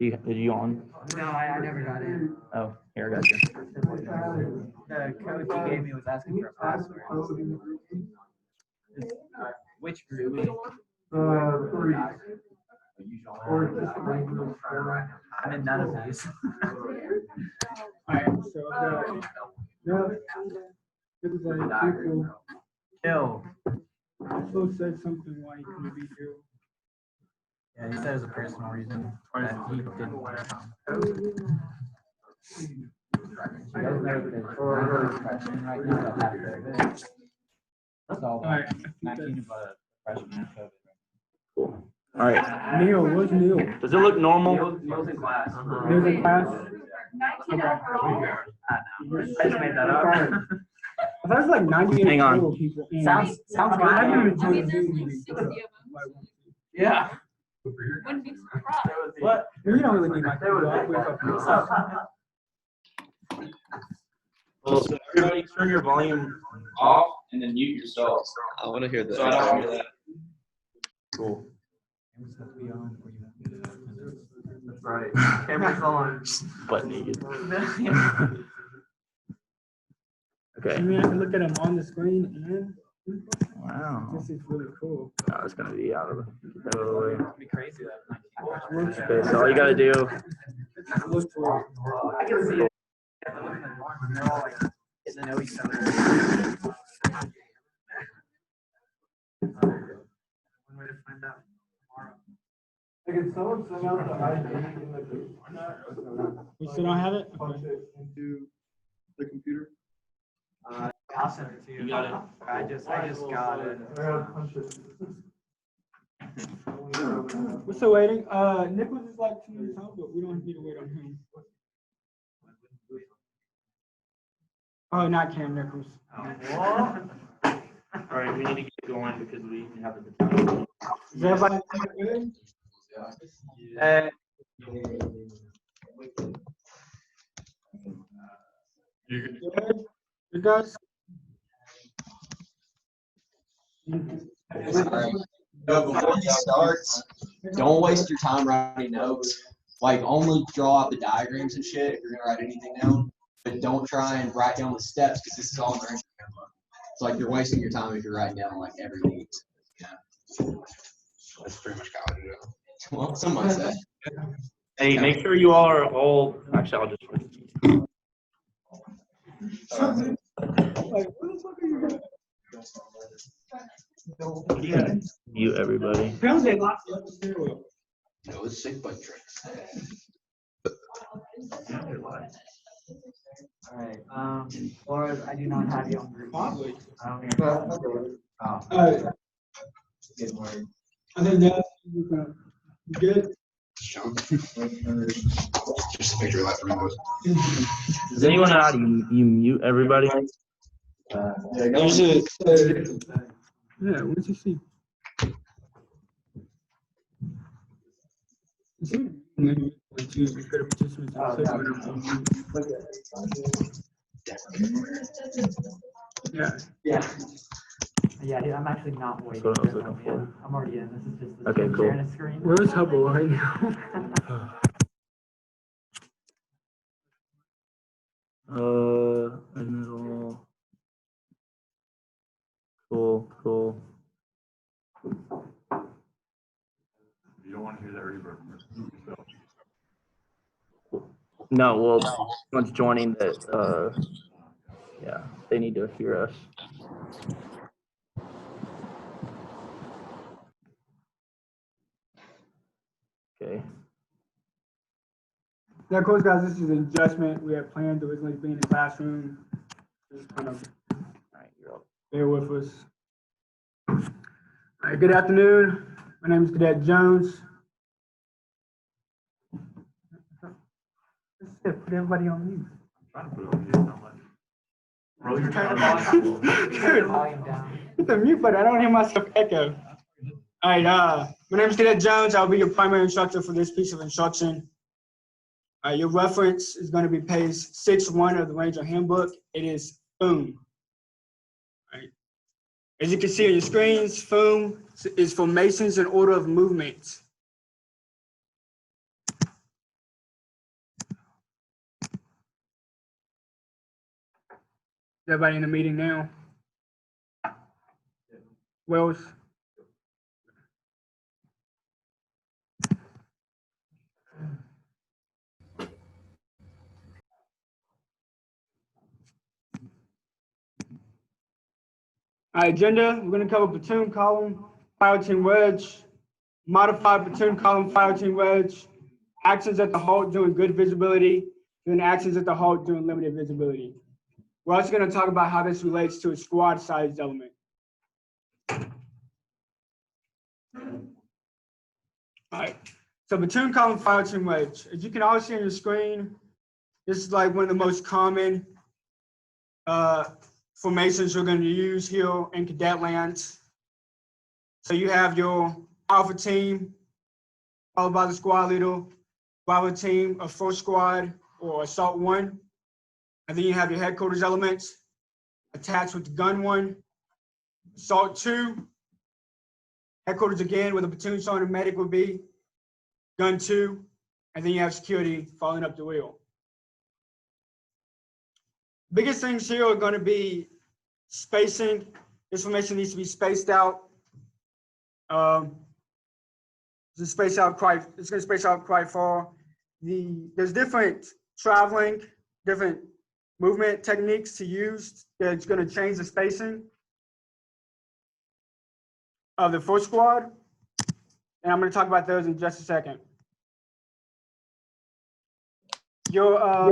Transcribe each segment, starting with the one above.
Did you on? No, I never got in. Oh, here I got you. The code he gave me was asking for a password. Which group? Three. I'm in none of these. Alright, so it was like people Kill. also said something why he couldn't be here. Yeah, he said it was a personal reason that he didn't want to come. You guys know that there's freshmen right now that have COVID. So, Alright, 19 of a freshman have COVID. Cool. All right. Neil, what's Neil? Does it look normal? Neil's in class. Neil's in class? I just made that up. I thought it was like 98 Hang on. total people. Sounds good. I haven't even I mean, joined there's Zoom like meeting. 60 of them. Yeah. Wouldn't be surprised. What? You don't really need my computer. I'll wake up myself. Well, so everybody turn your volume off and then mute yourself. I want to hear So I don't hear that. Cool. That's right. Camera's on. Butt naked. Okay. I mean, I can look at them on the screen and Wow. this is really cool. No, it's gonna be out of the way. It'd be crazy that. Okay, so all you gotta do. Look for it. I can see it. They're all like getting to know each other. One way to find out tomorrow. Can someone send out the ID in the group or not? You still don't have it? Punch it into the computer. I'll send it to you. You got it. I just got it. I gotta punch it. We're still waiting. Nicholas is like 2 minutes out, but we don't need to wait on him. Oh, not Cam Nichols. All right, we need to get going because we have the. Is everybody good? You guys? Before you start, don't waste your time writing notes. Like, only draw out the diagrams and shit if you're gonna write anything down. But don't try and write down the steps because this is all in our Instagram book. It's like you're wasting your time if you're writing down like everything. Yeah. That's pretty much how I do it. Well, some might say. Hey, make sure you all are all. Actually, I'll just. Mute everybody. Apparently they locked up the stairwell. No, it's sick bike tricks. Alright, Laura, I do not have you on group. Probably. I don't even. Good morning. I think that's you good. Just a picture of that from those. Does anyone know how to you mute everybody? There's a. Yeah, what's you see? Yeah, I'm actually not waiting. That's what I was looking for. I'm already in. This is just the Okay, cool. sharing a screen. Where's Hubble right now? Middle. Cool. You don't want to hear that reverb. No, well, once joining that, yeah, they need to hear us. Okay. Now, of course, guys, this is an adjustment. We had planned to originally be in the classroom. Just kind of All right, you're up. bear with us. All right, good afternoon. My name is Cadet Jones. Put everybody on mute. Bro, you're Turn the volume down. Hit the mute button. I don't hear myself echo. All right, my name is Cadet Jones. I'll be your primary instructor for this piece of instruction. Your reference is going to be page 6.1 of the Ranger Handbook. It is FOOM. Right. As you can see on your screens, FOOM is formations in order of movement. Is everybody in the meeting now? Wells? All right, agenda, we're gonna cover platoon column, fire team wedge, modified platoon column, fire team wedge, actions at the halt during good visibility, then actions at the halt during limited visibility. We're also gonna talk about how this relates to a squad sized element. All right, so platoon column, fire team wedge. As you can all see on your screen, this is like one of the most common formations we're going to use here in cadet lands. So you have your alpha team, followed by the squad leader, bravo team, a first squad, or assault one. And then you have your headquarters elements attached with the gun one, assault two, headquarters again with a platoon sergeant medic would be, gun two, and then you have security following up the wheel. Biggest things here are going to be spacing. This formation needs to be spaced out. It's going to space out quite far. There's different traveling, different movement techniques to use that's going to change the spacing of the first squad. And I'm going to talk about those in just a second. Yeah,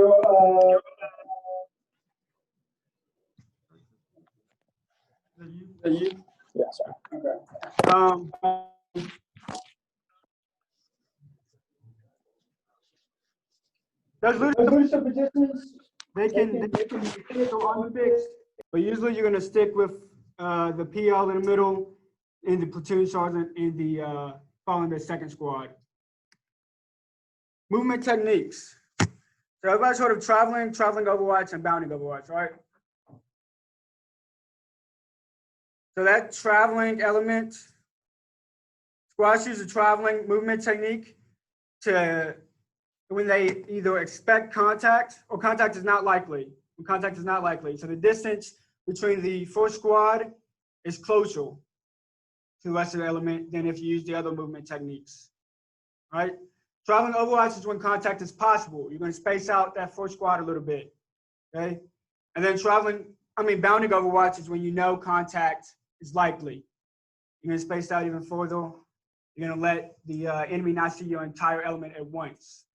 sorry. Those leadership positions, they can be fixed or unfixed, but usually you're going to stick with the PL in the middle, and the platoon sergeant in the following the second squad. Movement techniques. So everybody's heard of traveling overwatch, and bounding overwatch, right? So that traveling element, squads use a traveling movement technique to when they either expect contact or contact is not likely. When contact is not likely. So the distance between the first squad is closer to the rest of the element than if you use the other movement techniques, right? Traveling overwatch is when contact is possible. You're going to space out that first squad a little bit, okay? And then bounding overwatch is when you know contact is likely. You're going to space out even further. You're going to let the enemy not see your entire element at once.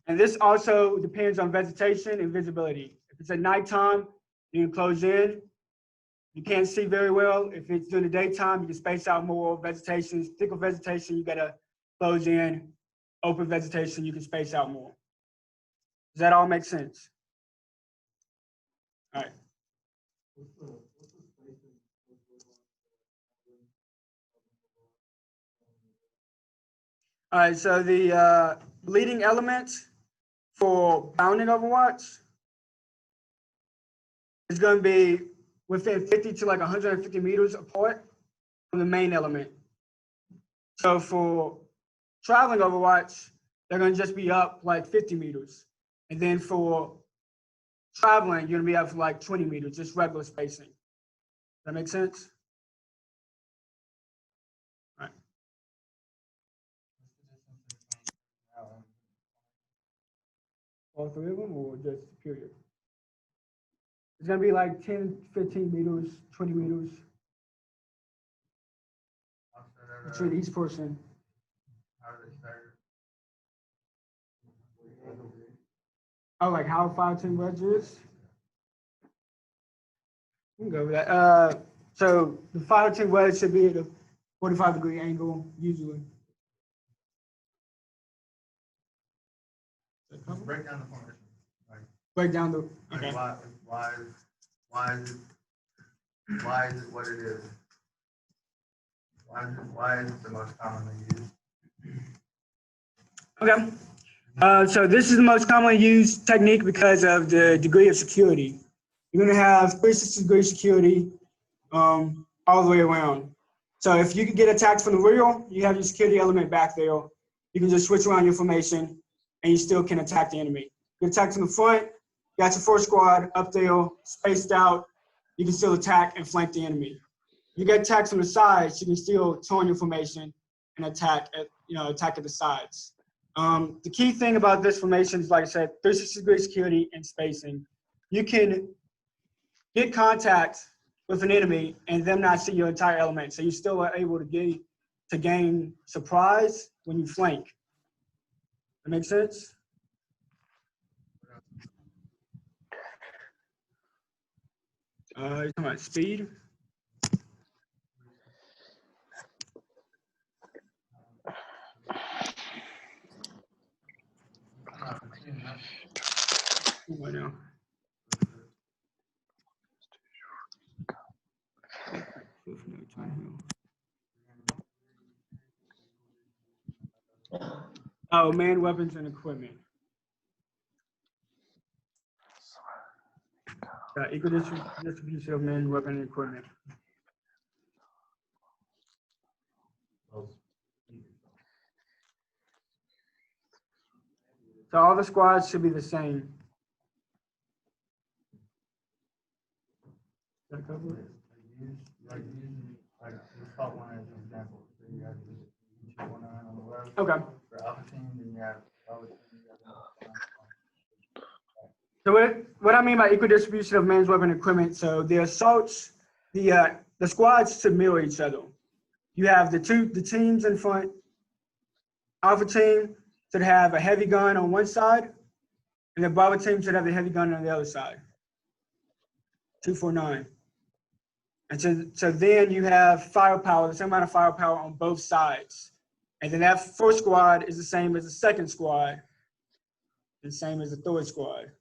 And this also depends on vegetation and visibility. If it's at nighttime, you can close in. You can't see very well. If it's during the daytime, you can space out more. Vegetation, thicker vegetation, you gotta close in. Open vegetation, you can space out more. Does that all make sense? All right. All right, so the leading element for bounding overwatch is going to be within 50 to like 150 meters apart from the main element. So for traveling overwatch, they're going to just be up like 50 meters. And then for traveling, you're going to be up for like 20 meters, just regular spacing. Does that make sense? All right. All three of them or just superior? It's going to be like 10, 15 meters, 20 meters between each person. Oh, like how a fire team wedge is? We can go over that. So the fire team wedge should be at a 45-degree angle, usually. Break down the formation. Break down the. Like Okay. why is it what it is? Why is it the most commonly used? Okay. So this is the most commonly used technique because of the degree of security. you're gonna have 360-degree security all the way around. So if you can get attacked from the rear, you have your security element back there. You can just switch around your formation and you still can attack the enemy. You attack from the front, you got your first squad up there, spaced out, you can still attack and flank the enemy. You get attacked from the sides, you can still turn your formation and attack at the sides. The key thing about this formation is, like I said, 360-degree security and spacing. You can get contact with an enemy and them not see your entire element, so you still are able to gain surprise when you flank. That make sense? You're talking about speed? Right now. Oh, man, weapons and equipment. Equal distribution of men, weapon, and equipment. So all the squads should be the same. That cover it? Like let's talk one as an example. So you have the 219 on the left. Okay. For Alpha team, then you have Alpha team. So what I mean by equal distribution of men's weapon and equipment, so the assaults, the squads should mirror each other. You have the teams in front. Alpha team should have a heavy gun on one side, and the Bravo team should have the heavy gun on the other side. 249. And so then you have firepower, the same amount of firepower on both sides. And then that first squad is the same as the second squad, and the same as the third squad.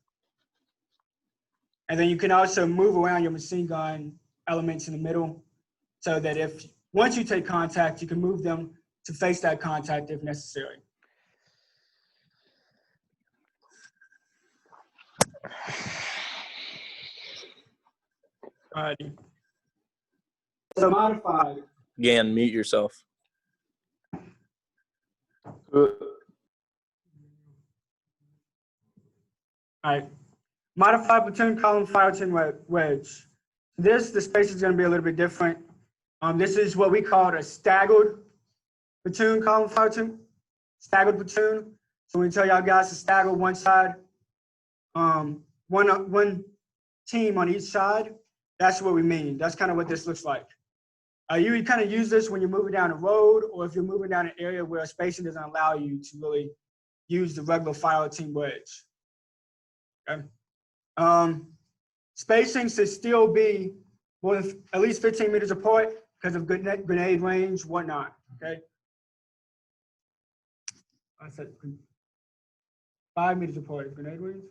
And then you can also move around your machine gun elements in the middle so that once you take contact, you can move them to face that contact if necessary. Alrighty. So modified. Again, mute yourself. All right. Modified platoon column fire chain wedge. The space is going to be a little bit different. This is what we call a staggered platoon column fire chain. Staggered platoon. So we tell y'all guys to stagger one side, one team on each side. That's what we mean. That's kind of what this looks like. You kind of use this when you're moving down a road, or if you're moving down an area where spacing doesn't allow you to really use the regular fire team wedge. Okay. Spacing should still be more than at least 15 meters apart because of grenade range, whatnot. Okay. I said 5 meters apart is grenade range.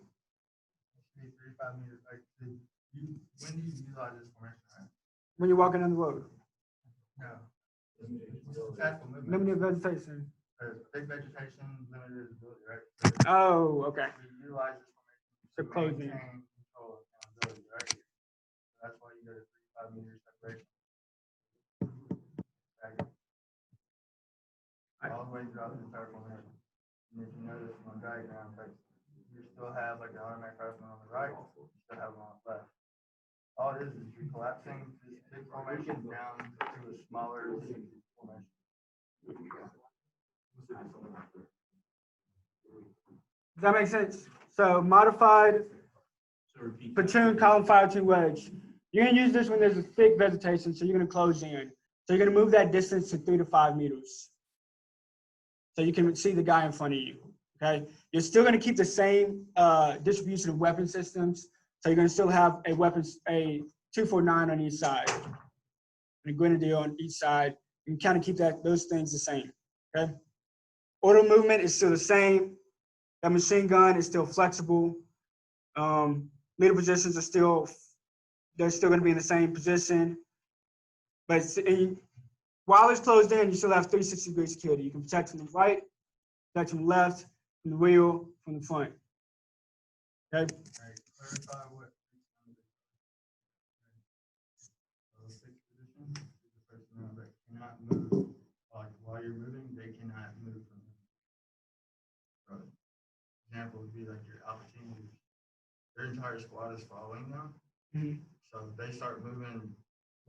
3, 5 meters. Like, when do you utilize this formation? Right? When you're walking on the road. No. Tactical movement. Limited vegetation. There's big vegetation, limited visibility, right? Oh, okay. We utilize this So formation to closing. maintain control of accountability, right? That's why you go to 3 to 5 meters separation. All the way throughout the entire formation. And if you notice on the diagram, like you still have like the automatic rifleman on the right, you still have one on the left. All it is you're collapsing this big formation down to a smaller formation. Does that make sense? So modified platoon column fire team wedge. You're gonna use this when there's a thick vegetation, so you're gonna close in. So you're gonna move that distance to 3 to 5 meters. So you can see the guy in front of you, okay? You're still gonna keep the same distribution of weapon systems. So you're gonna still have a 249 on each side, and a grenadier on each side. You can kind of keep those things the same, okay? Order movement is still the same. That machine gun is still flexible. Leader positions are they're still gonna be in the same position. But while it's closed in, you still have 360-degree security. You can protect from the right, protect from the left, from the rear, from the front. Okay? Right. Clarify what while you're moving, they cannot move from the road. Example would be like your alpha team, their entire squad is following them. Mhm. So if they start moving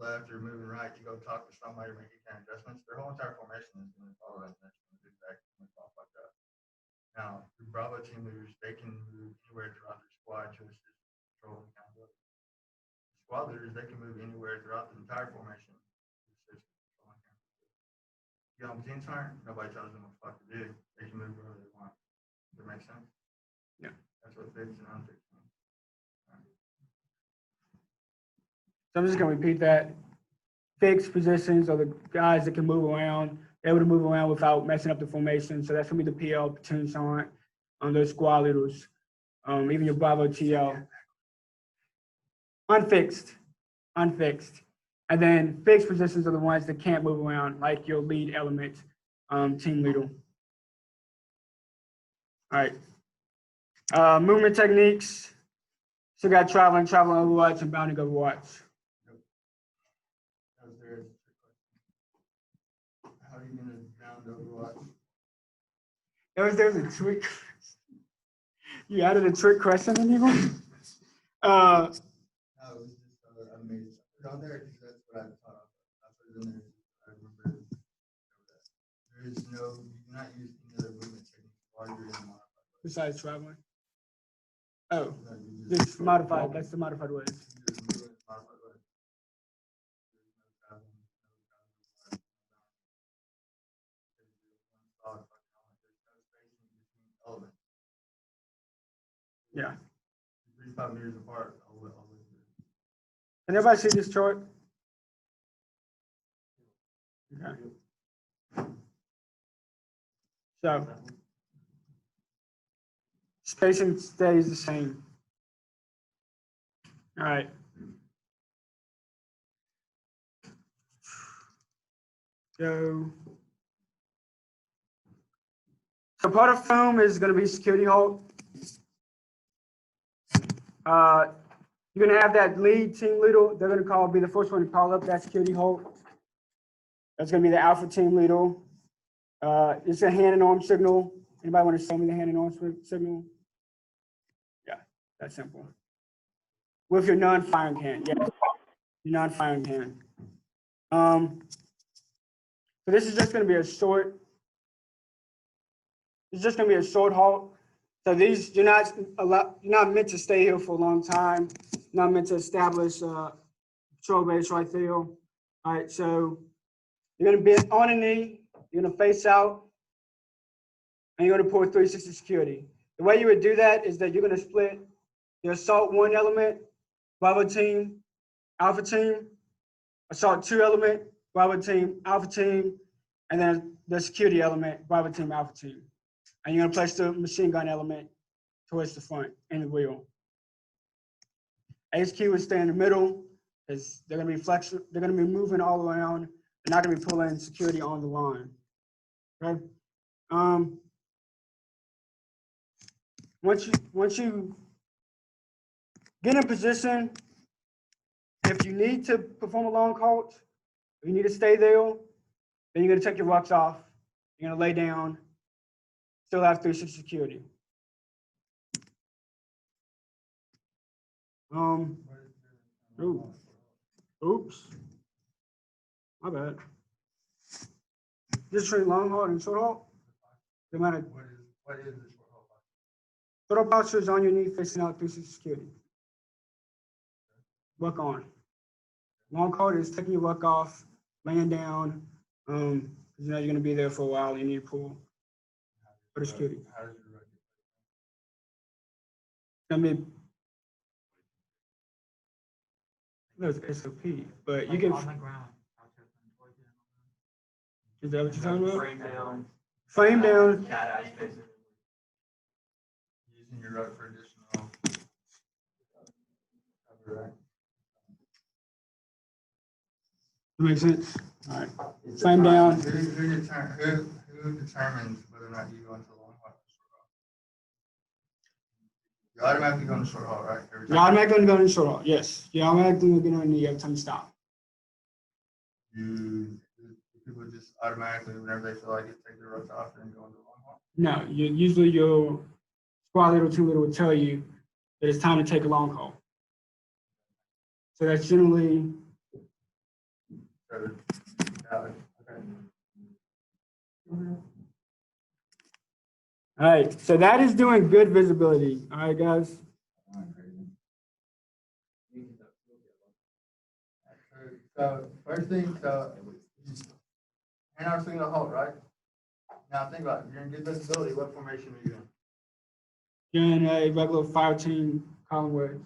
left or moving right to go talk to somebody or make any kind of adjustments, their whole entire formation is going to follow that. And that's going to do exactly off like that. Now, the Bravo team leaders, they can move anywhere throughout their squad to assist control and accountability. Squad leaders, they can move anywhere throughout the entire formation to assist control and accountability. You know, team turn, nobody tells them what the fuck to do. They can move wherever they want. Does that make sense? Yeah. That's what fixed and unfixed means. So I'm just gonna repeat that. Fixed positions are the guys that can move around, able to move around without messing up the formation. So that's gonna be the PL, platoon sergeant, those squad leaders, even your Bravo TL. Unfixed. And then fixed positions are the ones that can't move around, like your lead element, team leader. All right. Movement techniques. So you got traveling overwatch, and bounding overwatch. How are you gonna bound Overwatch? There's a trick. You added a trick question in here? No, it was just amazing. Put it on there because that's what I taught. I put it in there. I remember that. There is no, you do not use any other movement technique while you're in the modified way. Besides traveling? Oh, No, you just modified, that's the modified ways. you just move it in the modified way. There's no traveling, no bounding. One solid fucking element. There's no spacing between elements. Yeah. 3-5 meters apart all the way through. Can everybody see this chart? Okay. So, spacing stays the same. All right. So part of FOOM is going to be security halt. You're going to have that lead team leader. They're going to be the first one to call up that security halt. That's going to be the alpha team leader. It's a hand and arm signal. Anybody want to show me the hand and arm signal? Yeah, that's simple. With your non-firing hand, yeah, your non-firing hand. So this is just going to be a short. It's just going to be a short halt. So these, you're not meant to stay here for a long time. You're not meant to establish a patrol base right there. All right, so you're going to be on a knee. You're going to face out, and you're going to pour 360 security. The way you would do that is that you're going to split your assault 1 element, Bravo team, alpha team, assault 2 element, Bravo team, alpha team, and then the security element, Bravo team, alpha team. And you're going to place the machine gun element towards the front and the wheel. HQ will stay in the middle because they're going to be flexible. They're going to be moving all around. They're not going to be pulling security on the line. Okay. Once you get in position, if you need to perform a long halt, if you need to stay there, then you're going to take your rucks off. You're going to lay down. Still have 360 security. Oops. My bad. Just between long halt and short halt. No matter. What is the short halt? Short halt posture is on your knee facing out 360 security. Ruck on. Long halt is taking your ruck off, laying down. You know you're going to be there for a while. You need to pull for the security. How does your ruck I mean, no, it's SOP, but you can. On the ground. Is that what you're talking about? Frame down. Frame down. Cat eyes facing. using your ruck for additional cover, right? Makes sense. All right. Frame down. Who determines whether or not you go into long haul or short haul? You automatically go into short haul, right? Every time. You're automatically going to go in short haul. Yes. You're automatically going to get on the knee every time you stop. Who people just automatically, whenever they feel like it, take their rotes off and go into long haul? No, usually your squad leader or team leader will tell you that it's time to take a long haul. So that's generally, So, okay. all right, so that is doing good visibility. All right, guys. So first thing, hand our signal halt, right? Now think about it. You're in good visibility. What formation are you in? You're in a regular fire team column wedge.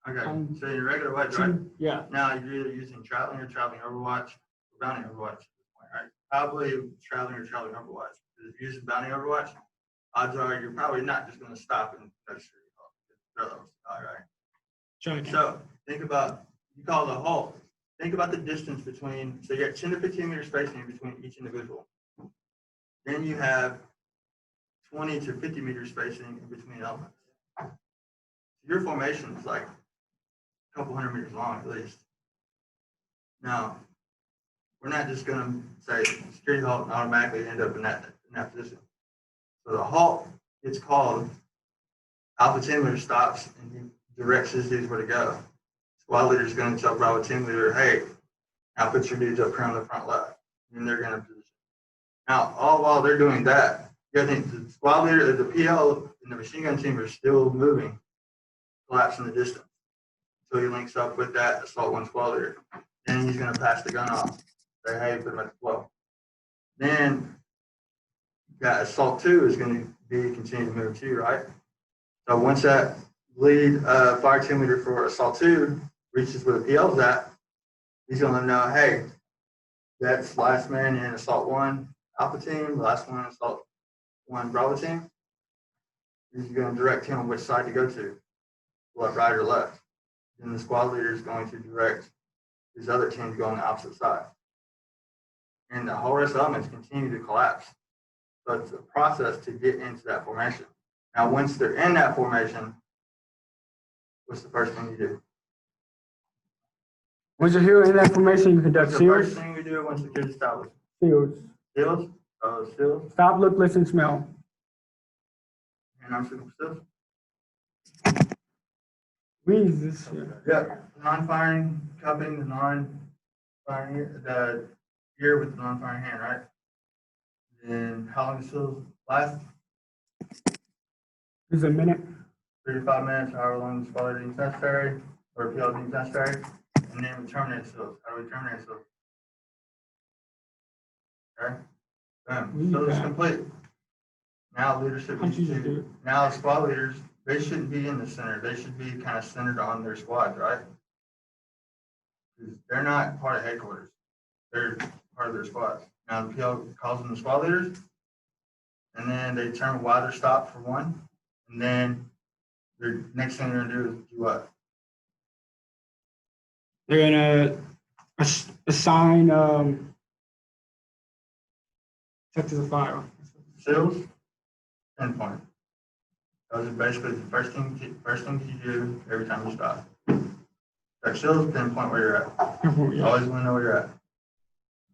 Okay, so you're regular wedge, right? Yeah. Now you're either using traveling or traveling overwatch, or bounty overwatch at this point, right? Probably traveling or traveling overwatch. Because if you're using bounty overwatch, odds are you're probably not just going to stop and touch your halt. All right. So think about, you call it a halt. Think about the distance between, so you got 10 to 15 meter spacing between each individual. Then you have 20 to 50 meter spacing in between elements. Your formation is like a couple hundred meters long at least. Now, we're not just going to say security halt and automatically end up in that position. So the halt gets called, alpha team leader stops and he directs his dudes where to go. Squad leader is going to tell Bravo team leader, hey, now put your dudes up here on the front left. And they're going to position. Now, all while they're doing that, you gotta think the squad leader, the PL, and the machine gun team are still moving, collapsing the distance. So he links up with that assault one squad leader. Then he's going to pass the gun off. Say, hey, put him at the flow. Then that assault two is going to be continue to move too, right? So once that lead fire team leader for assault two reaches where the PL's at, he's going to know, hey, that's last man in assault one alpha team, last one assault one Bravo team. He's going to direct him on which side to go to, left, right, or left. Then the squad leader is going to direct his other team to go on the opposite side. And the whole rest of elements continue to collapse. So it's a process to get into that formation. Now, once they're in that formation, what's the first thing you do? Once you're here in that formation, you conduct What's the seals. first thing we do once the kid's established? Seals. Seals? Seals? Stop, look, listen, smell. And I'm shooting for seals? Means this here. Yeah, non-firing, cupping the non-firing the ear with the non-firing hand, right? Then how long does seals last? This is a minute. 3 to 5 minutes, however long the squad deems necessary, or PL deems necessary. And then we terminate seals. How do we terminate seals? Okay. Boom. Seals is complete. Now leadership needs to, now the squad leaders, they shouldn't be in the center. They should be kind of centered on their squads, right? Because they're not part of headquarters. They're part of their squads. Now the PL calls them the squad leaders, and then they determine why they're stopped for one, and then the next thing they're gonna do is do what? They're gonna assign sectors of fire. Seals, pinpoint. Those are basically the first things you do every time you stop. Check seals, pinpoint where you're at. Always want to know where you're at.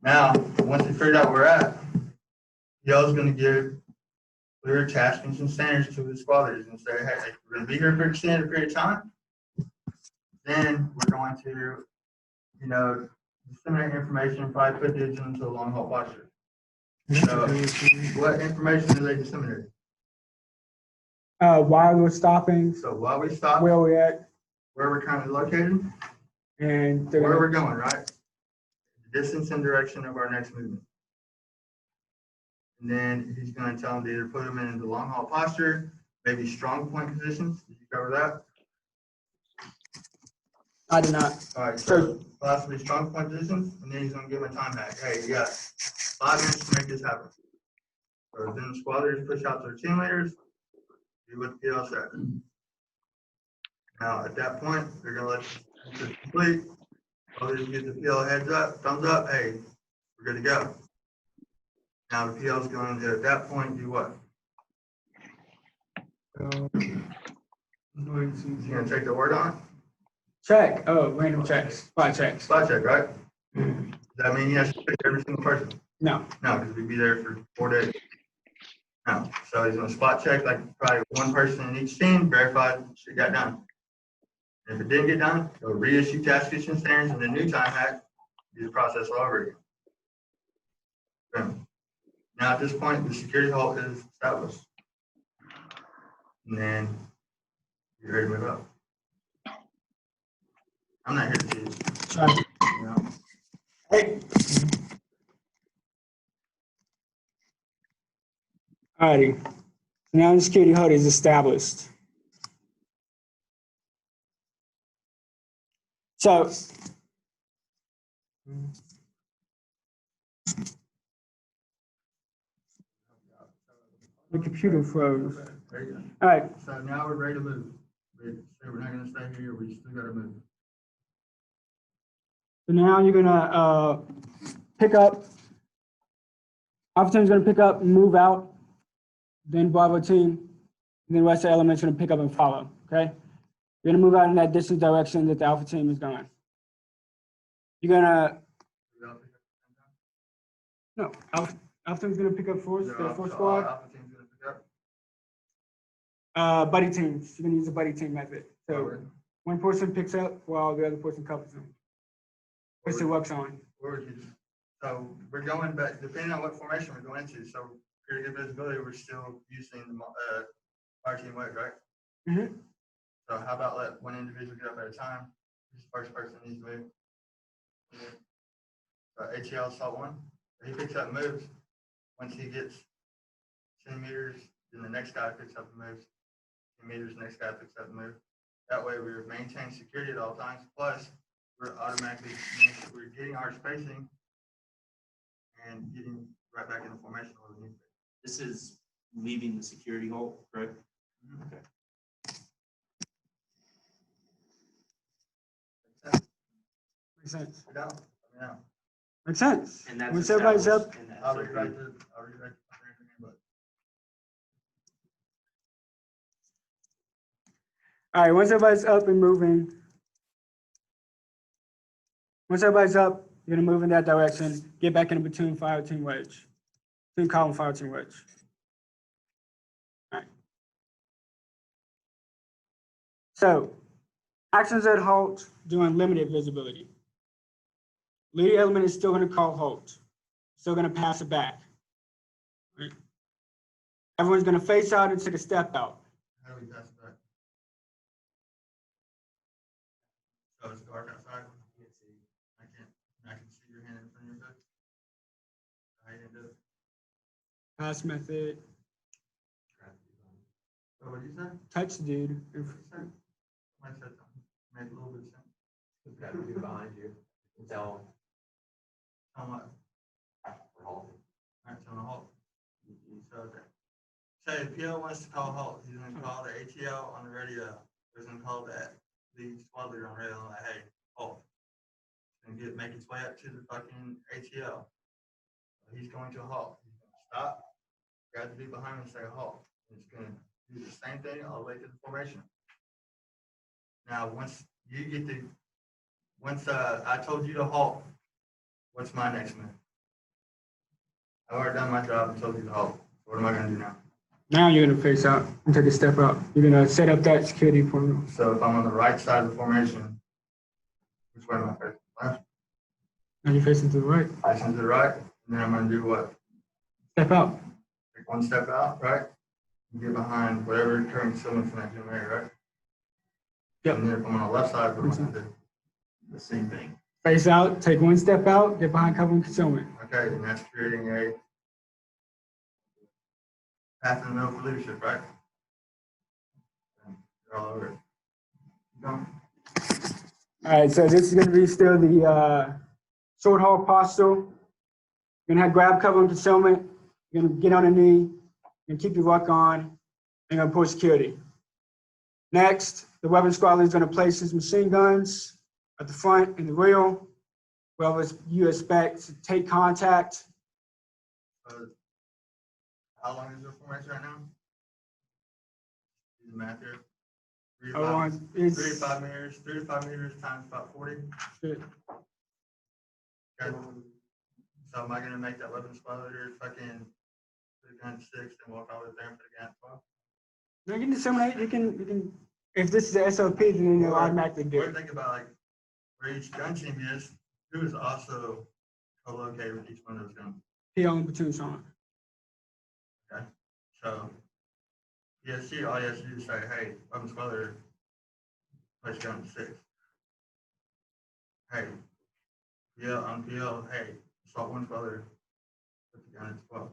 Now, once you figured out where we're at, PL is going to give clear attachments and standards to the squad leaders and say, hey, we're going to be here for an extended period of time. Then we're going to, disseminate information, probably put these into a long haul posture. So, what information do they disseminate? Why we're stopping, So while we stop, where we're at, where we're currently located, and where we're going, right? The distance and direction of our next movement. And then he's going to tell them to either put them in the long haul posture, maybe strong point positions. Did you cover that? I did not. All right, so possibly strong point positions, and then he's going to give them a time hack. Hey, you got 5 minutes to make this happen. So then the squad leaders push out their team leaders, do what the PL said. Now, at that point, they're going to let it complete. Squad leaders get the PL heads up, thumbs up, hey, we're good to go. Now the PL is going to, at that point, do what? He's going to take the word on it? Check. Oh, random checks. Spot checks. Spot check, right? Does that mean he has to pick every single person? No. No, because we'd be there for 4 days. No, so he's gonna spot check like probably one person in each team, verify shit got done. And if it didn't get done, he'll reissue task kitchen standards and the new time hack, do the process all over again. Boom. Now at this point, the security halt is established. And then you're ready to move up. I'm not here to teach. Sorry. You know? Hey. Alrighty. Now the security halt is established. So the computer froze. There you go. All right. So now we're ready to move. We're not gonna stay here, we still gotta move. So now you're gonna pick up. Alpha team's gonna pick up and move out. Then Bravo team, and then rest of the elements gonna pick up and follow. Okay. You're gonna move out in that distance direction that the Alpha team is going. You're gonna no. Alpha team's gonna pick up force. The force squad. Alpha team's gonna pick up. Buddy teams. You're gonna use a buddy team method. So one person picks up while the other person covers them. Which it works on. So we're going back, depending on what formation we're going into. So for good visibility, we're still using fire team wedge, right? Mm-hmm. So how about let one individual get up at a time? Who's the first person needs to move? So ATL assault one. He picks up and moves. Once he gets 10 meters, then the next guy picks up and moves. 10 meters, next guy picks up and moves. That way we're maintaining security at all times. Plus, we're automatically, we're getting our spacing and getting right back into formation where we need to be. This is leaving the security hole, correct? Okay. Makes sense. We're down. Yeah. Makes sense. And that's Once everybody's up, established in that I'll read SOP. right to, but all right, once everybody's up and moving, once everybody's up, you're gonna move in that direction, get back in between fire team wedge. Team column, fire team wedge. All right. So, actions at halt during limited visibility. Lead element is still gonna call halt, still gonna pass it back. Right? Everyone's gonna face out and take a step out. how do we pass it back? So it's dark outside. I can see your hand in front of your face. I didn't do it. Pass method, So what did you say? touch dude. What did you say? Somebody said something. Made a little bit of sense. It's got to be behind you. Tell Tell them what? them. All right, tell them to halt. So that. Say if PO wants to call halt, he's gonna call the ATL on the radio. He's gonna call that the squad leader on radio, like, hey, halt. It's gonna make its way up to the fucking ATL. He's going to halt. He's gonna stop, grab the dude behind him and say halt. It's gonna do the same thing all the way to the formation. Now, once you get the, once I told you to halt, what's my next move? I've already done my job and told you to halt. What am I gonna do now? Now you're gonna face out and take a step out. You're gonna set up that security perimeter. So if I'm on the right side of the formation, which way am I facing? Left? Now you're facing to the right. Facing to the right, and then I'm gonna do what? Step out. Take one step out, right? And get behind whatever current concealment's in that general area, right? Yep. And then if I'm on the left side, what am I gonna do? The same thing. Face out, take one step out, get behind cover and concealment. Okay, and that's creating a path in the middle for leadership, right? You're all over it. Keep going. All right, so this is gonna be still the sword haul posture. You're gonna have grab cover and concealment. You're gonna get on a knee. You're gonna keep your ruck on. And gonna pull security. Next, the weapon squad leader is gonna place his machine guns at the front and the rear. Wherever you expect to take contact. How long is your formation right now? Do the math here. 3 to Hold 5 on, it's 3 to 5 meters. 3 to 5 meters times about 40. good. Okay. So am I gonna make that weapon squad leader fucking put a gun at 6 and walk all the way there and put a gun at 12? You can disseminate, you can, if this is a SOP, then you'll automatically do Or it. think about like where each gun team is, who is also co-located with each one of those guns. PO and platoon sergeant. Okay, so PSC, all you have to do is say, hey, weapon squad leader, place gun at 6. Hey, PL on PL, hey, assault 1 squad leader, put the gun at 12.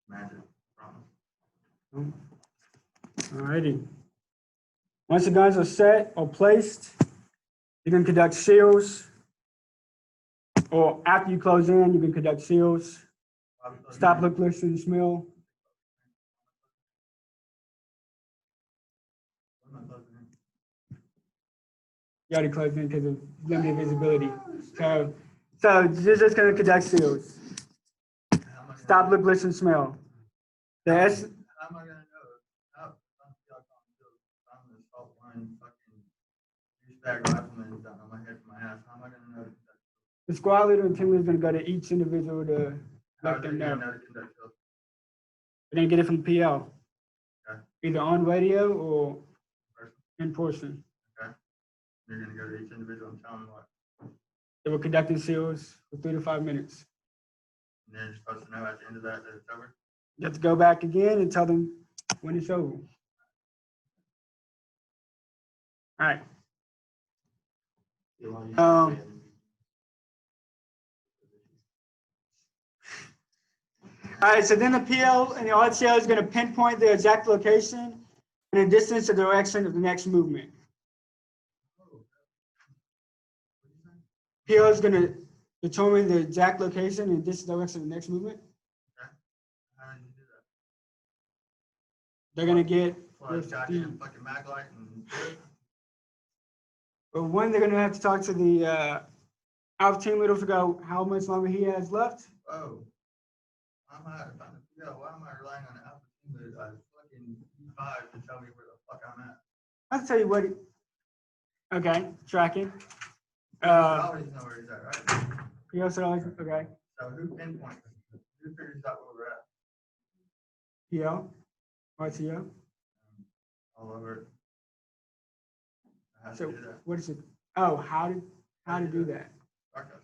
Magic, promise. Alrighty. Once the guns are set or placed, you can conduct seals. Or after you close in, you can conduct seals. Stop, look, listen, smell. You already closed in because of limited visibility. So you're just gonna conduct seals. Stop, look, listen, smell. The S, How am I gonna know? How, I'm gonna assault 1 fucking douchebag rifleman down on my head from my ass. How am I gonna know? the squad leader and team leader is gonna go to each individual to How are let they them gonna know. know to conduct seals? They're gonna get it from PL. Okay. Either on radio or in person. You're gonna go to each individual and tell them what, They were conducting seals for 3 to 5 minutes. and then you're supposed to know at the end of that that it's over. You have to go back again and tell them when it's over. All right. All right, so then the PL and the RTO is going to pinpoint the exact location and the distance or direction of the next movement. PL is going to determine the exact location and distance direction of the next movement. How did you do that? They're going to get Well, it's goddamn fucking mag light and but one, they're going to have to talk to the Alpha team leader to figure out how much longer he has left. oh. Why am I relying on an alpha team leader fucking 5 to tell me where the fuck I'm at? I'll tell you what. Okay, tracking. I always know where he's at, right? You also always, okay. So who pinpoints? Who figures out where we're at? PL, RTO. All over. I have So to do that. what is it? Oh, how to do that? Okay.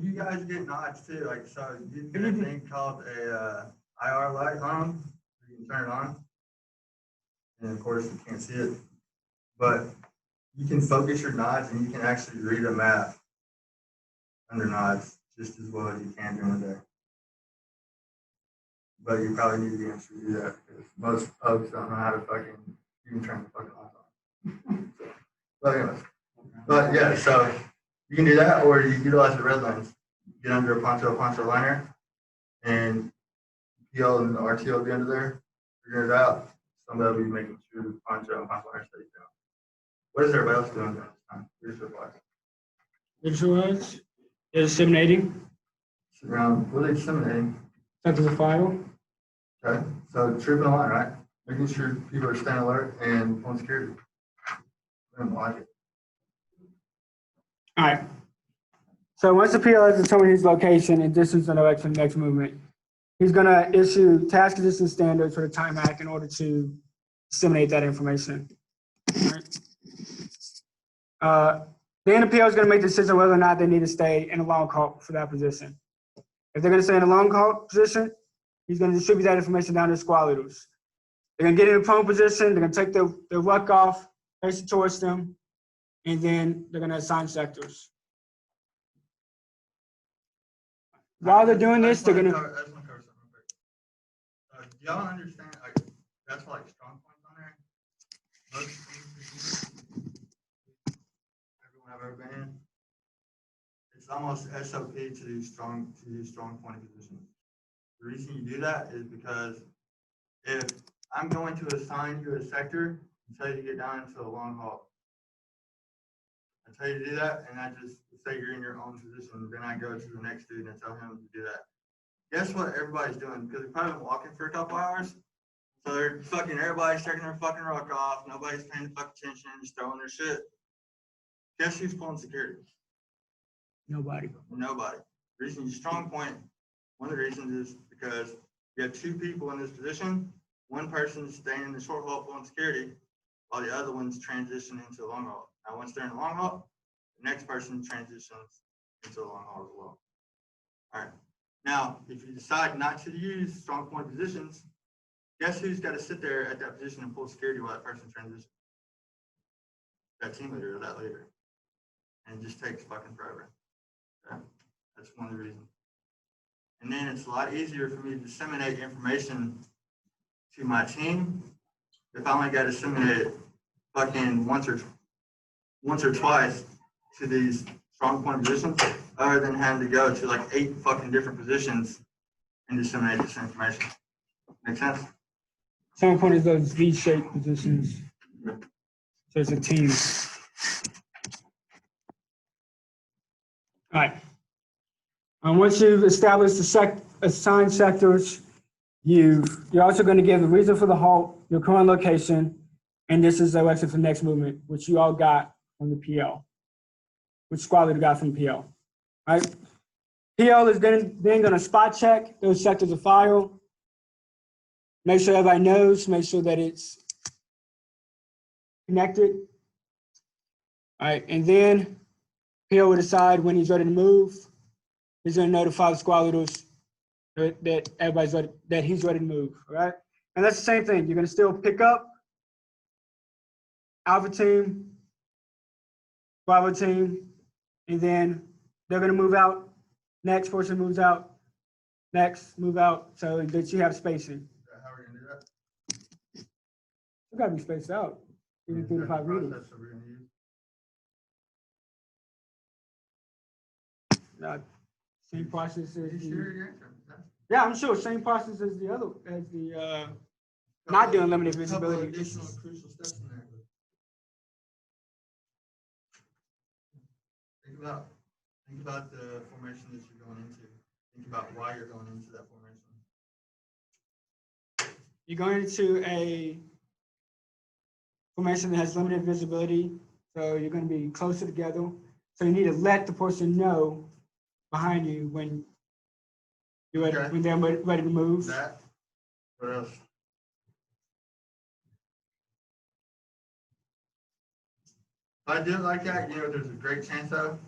You guys get nods too, like, so you get a thing called a IR light on, you can turn it on. And of course, you can't see it, but you can focus your nods and you can actually read a map under nods just as well as you can during the day. But you probably need to be able to do that because most folks don't know how to fucking even turn the fucking lights on. But anyways, but yeah, so you can do that, or you utilize the red lines. Get under a poncho liner, and PL and the RTO will be under there, figure it out. Somebody will be making sure the poncho and poncho liner stays down. What is everybody else doing during this time? Leadership-wise? Visualize. They're disseminating. Sit around. What are they disseminating? That's the file. Okay, so trooping a line, right? Making sure people are staying alert and on security. I don't like it. All right. So once the PL has determined his location and distance and direction of the next movement, he's going to issue task distance standards for the time hack in order to disseminate that information. All right. Then the PL is going to make the decision whether or not they need to stay in a long call for that position. If they're going to stay in a long call position, he's going to distribute that information down to the squad leaders. They're going to get in a prone position. They're going to take their ruck off, face it towards them, and then they're going to assign sectors. While they're doing this, they're going to. I just want to cover something real quick. Do y'all understand? Like, that's like strong points on there. Most everyone I've ever been in, it's almost SOP to do strong point positions. The reason you do that is because if I'm going to assign you a sector until you get down into a long haul, I tell you to do that, and I just say you're in your own position. Then I go to the next student and tell him to do that. Guess what everybody's doing? Because we've probably been walking for a couple hours. So they're fucking, everybody's taking their fucking rock off. Nobody's paying the fucking attention, just throwing their shit. Guess who's pulling security? Nobody. Nobody. The reason you strong point, one of the reasons is because you have two people in this position. One person's staying in the short haul pulling security, while the other one's transitioning into the long haul. Now, once they're in the long haul, the next person transitions into the long haul as well. All right. Now, if you decide not to use strong point positions, guess who's got to sit there at that position and pull security while that person transitions? That team leader or that leader. And it just takes fucking forever. Okay? That's one of the reasons. And then it's a lot easier for me to disseminate information to my team if I only got to disseminate it fucking once or twice to these strong point positions, other than having to go to like 8 fucking different positions and disseminate this information. Make sense? Strong point is those V-shaped positions. So it's a team. All right. Once you've established the assigned sectors, you're also going to give the reason for the halt, your current location, and this is the direction for the next movement, which you all got from the PL, which squad leader got from the PL. All right. PL is then going to spot check those sectors of fire. Make sure everybody knows, make sure that it's connected. All right, and then PL will decide when he's ready to move. He's going to notify the squad leaders that everybody's ready, that he's ready to move. All right, and that's the same thing. You're going to still pick up Alpha team, Bravo team, and then they're going to move out. Next person moves out. Next, move out, so that you have spacing. How are we gonna do that? You got to be spaced out. Even 3 to 5 meters. Process are we gonna use? Same process as Are you the, sure you're answering? yeah, I'm sure, same process as the other, as the, not doing limited Couple of visibility. additional crucial steps in there. Think about the formation that you're going into. Think about why you're going into that formation. You're going into a formation that has limited visibility, so you're going to be closer together. So you need to let the person know behind you when you're ready, Okay. when they're ready to move. That. What else? If I do it like that, you know, there's a great chance of